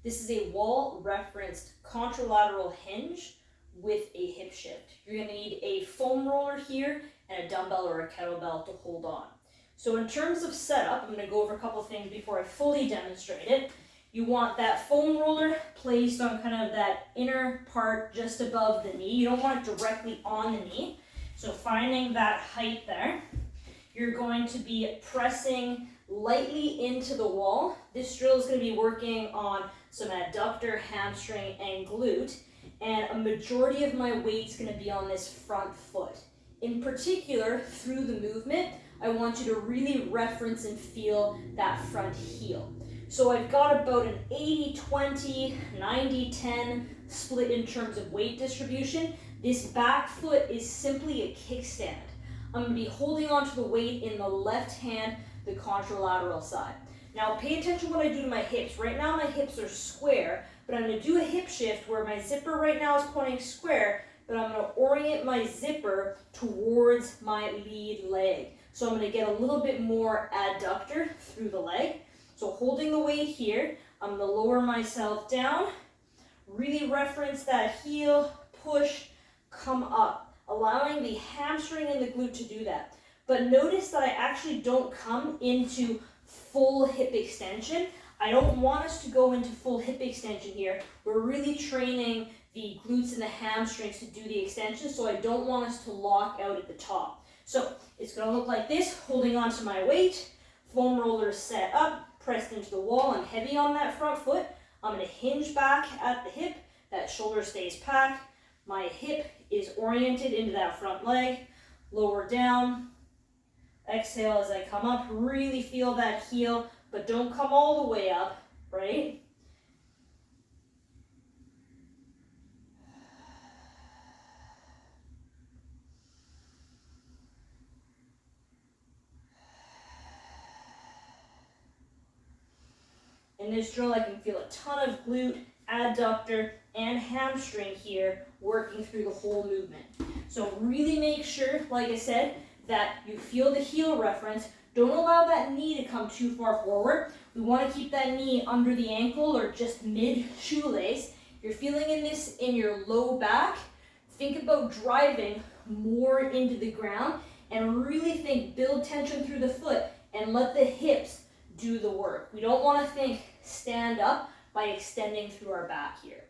This is a wall referenced contralateral hinge with a hip shift. You're going to need a foam roller here and a dumbbell or a kettlebell to hold on. So in terms of setup, I'm going to go over a couple of things before I fully demonstrate it. You want that foam roller placed on kind of that inner part just above the knee. You don't want it directly on the knee. So finding that height there, you're going to be pressing lightly into the wall. This drill is going to be working on some adductor, hamstring, and glute. And a majority of my weight is going to be on this front foot. In particular, through the movement, I want you to really reference and feel that front heel. So I've got about an 80-20, 90-10 split in terms of weight distribution. This back foot is simply a kickstand. I'm going to be holding onto the weight in the left hand, the contralateral side. Now pay attention to what I do to my hips. Right now my hips are square, but I'm going to do a hip shift where my zipper right now is pointing square, but I'm going to orient my zipper towards my lead leg. So I'm going to get a little bit more adductor through the leg. So holding the weight here, I'm going to lower myself down, really reference that heel, push, come up, allowing the hamstring and the glute to do that. But notice that I actually don't come into full hip extension. I don't want us to go into full hip extension here. We're really training the glutes and the hamstrings to do the extension, so I don't want us to lock out at the top. So it's going to look like this, holding onto my weight, foam roller set up, pressed into the wall. I'm heavy on that front foot. I'm going to hinge back at the hip. That shoulder stays packed. My hip is oriented into that front leg. Lower down. Exhale as I come up. Really feel that heel, but don't come all the way up, right? In this drill, I can feel a ton of glute, adductor, and hamstring here working through the whole movement. So really make sure, like I said, that you feel the heel reference. Don't allow that knee to come too far forward. We want to keep that knee under the ankle or just mid-shoelace. You're feeling this in your low back. Think about driving more into the ground and really think, build tension through the foot and let the hips do the work. We don't want to think stand up by extending through our back here.